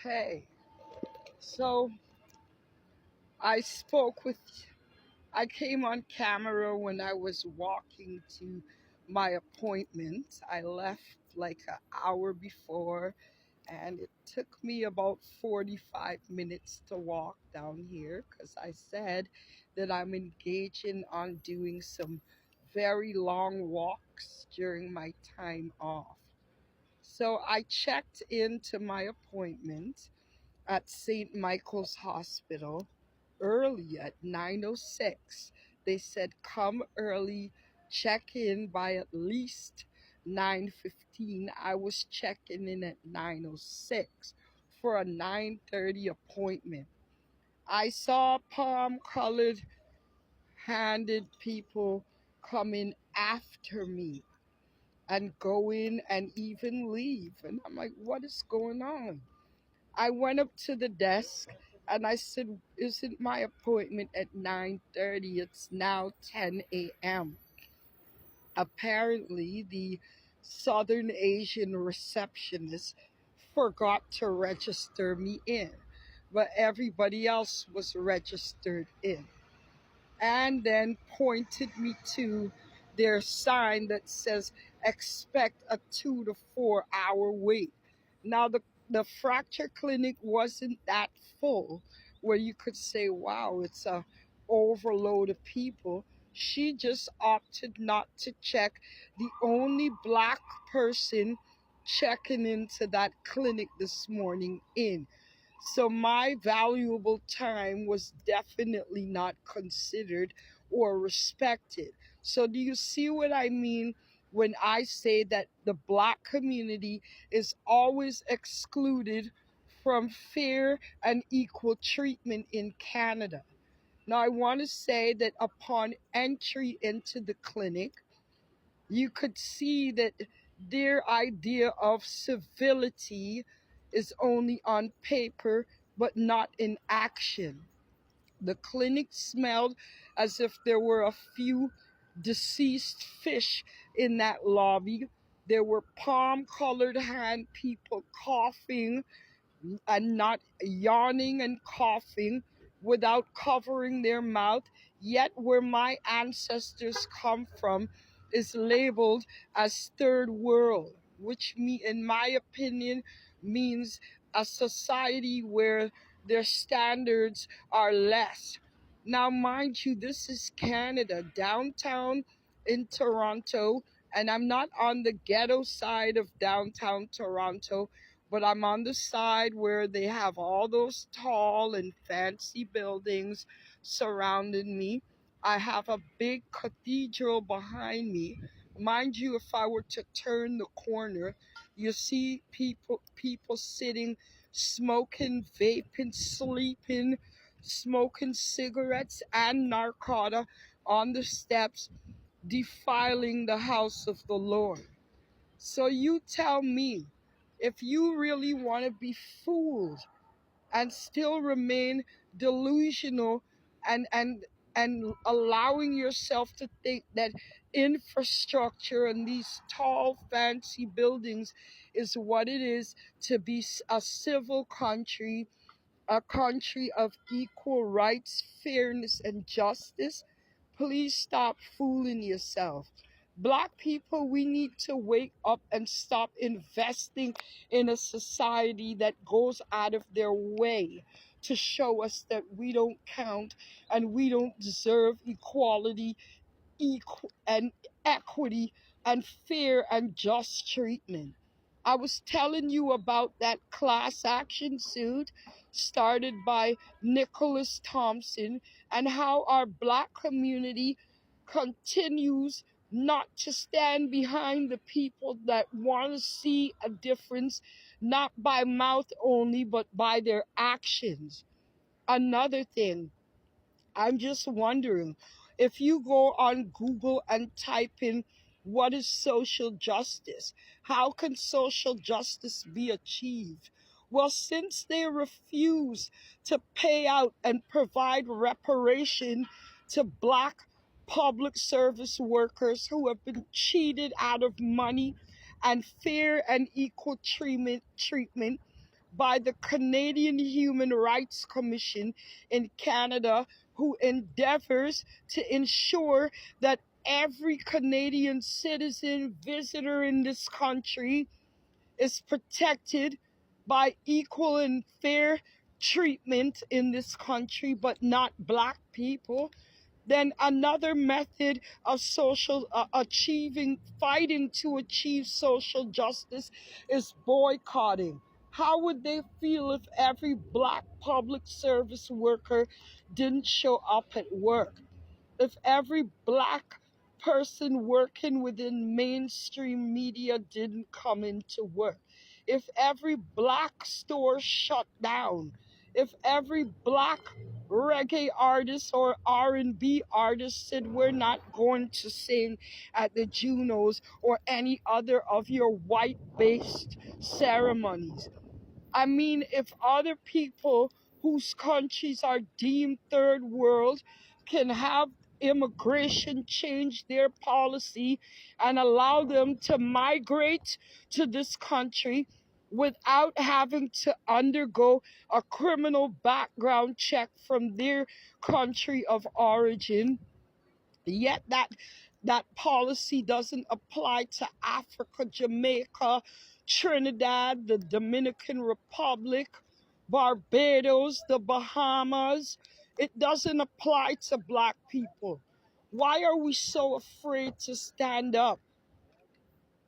Hey, so I spoke with, I came on camera when I was walking to my appointment. I left like an hour before, and it took me about 45 minutes to walk down here because I said that I'm engaging on doing some very long walks during my time off. So I checked into my appointment at St. Michael's Hospital early at 9:06. They said come early, check in by at least 9:15. I was checking in at 9:06 for a 9:30 appointment. I saw palm-colored handed people coming after me and go in and even leave. And I'm like, what is going on? I went up to the desk and I said, isn't my appointment at 9:30? It's now 10 a.m. Apparently, the Southern Asian receptionist forgot to register me in, but everybody else was registered in, and then pointed me to their sign that says expect a 2 to 4 hour wait. Now the fracture clinic wasn't that full where you could say, wow, it's a overload of people. She just opted not to check. The only black person checking into that clinic this morning in. So my valuable time was definitely not considered or respected. So do you see what I mean when I say that the black community is always excluded from fair and equal treatment in Canada? Now I want to say that upon entry into the clinic, you could see that their idea of civility is only on paper but not in action. The clinic smelled as if there were a few deceased fish in that lobby. There were palm colored hand people coughing and not yawning and coughing without covering their mouth. Yet, where my ancestors come from is labeled as third world, which, in my opinion, means a society where their standards are less. Now, mind you, this is Canada, downtown in Toronto, and I'm not on the ghetto side of downtown Toronto, but I'm on the side where they have all those tall and fancy buildings surrounding me. I have a big cathedral behind me. Mind you, if I were to turn the corner, you see people sitting, smoking, vaping, sleeping, smoking cigarettes and narcotica on the steps, defiling the house of the Lord. So you tell me, if you really want to be fooled and still remain delusional and allowing yourself to think that infrastructure and these tall fancy buildings is what it is to be a civil country, a country of equal rights, fairness, and justice, please stop fooling yourself. Black people, we need to wake up and stop investing in a society that goes out of their way to show us that we don't count and we don't deserve equality, and equity and fair and just treatment. I was telling you about that class action suit started by Nicholas Thompson and how our black community continues not to stand behind the people that want to see a difference, not by mouth only, but by their actions. Another thing, I'm just wondering, if you go on Google and type in what is social justice, how can social justice be achieved? Well, since they refuse to pay out and provide reparation to black public service workers who have been cheated out of money and fair and equal treatment, by the Canadian Human Rights Commission in Canada, who endeavors to ensure that every Canadian citizen, visitor in this country is protected by equal and fair treatment in this country, but not black people. Then another method of social fighting to achieve social justice is boycotting. How would they feel if every black public service worker didn't show up at work? If every black person working within mainstream media didn't come into work, if every black store shut down, if every black reggae artist or R&B artist said we're not going to sing at the Junos or any other of your white-based ceremonies. I mean, if other people whose countries are deemed third world can have immigration change their policy and allow them to migrate to this country without having to undergo a criminal background check from their country of origin, yet that policy doesn't apply to Africa, Jamaica, Trinidad, the Dominican Republic, Barbados, the Bahamas. It doesn't apply to black people. Why are we so afraid to stand up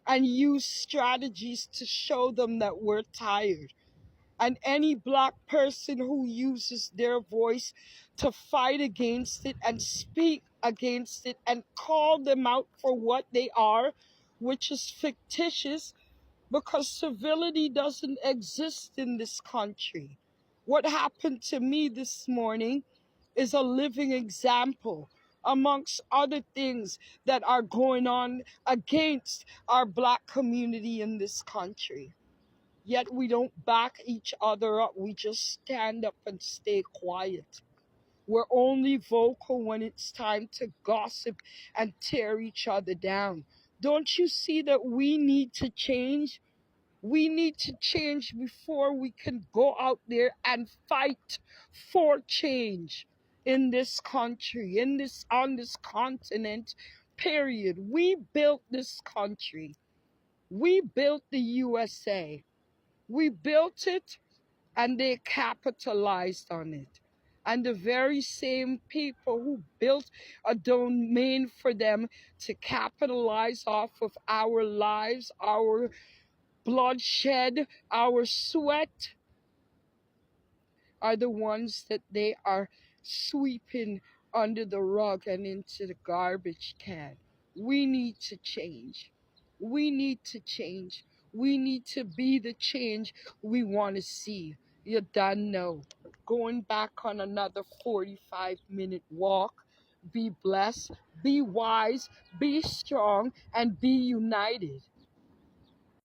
and use strategies to show them that we're tired? And any black person who uses their voice to fight against it and speak against it and call them out for what they are, which is fictitious, because civility doesn't exist in this country. What happened to me this morning is a living example, amongst other things that are going on against our black community in this country. Yet we don't back each other up. We just stand up and stay quiet. We're only vocal when it's time to gossip and tear each other down. Don't you see that we need to change? We need to change before we can go out there and fight for change in this country, on this continent, period. We built this country. We built the USA. We built it and they capitalized on it. And the very same people who built a domain for them to capitalize off of our lives, our bloodshed, our sweat, are the ones that they are sweeping under the rug and into the garbage can. We need to change. We need to change. We need to be the change we want to see. You done know. Going back on another 45-minute walk. Be blessed, be wise, be strong, and be united.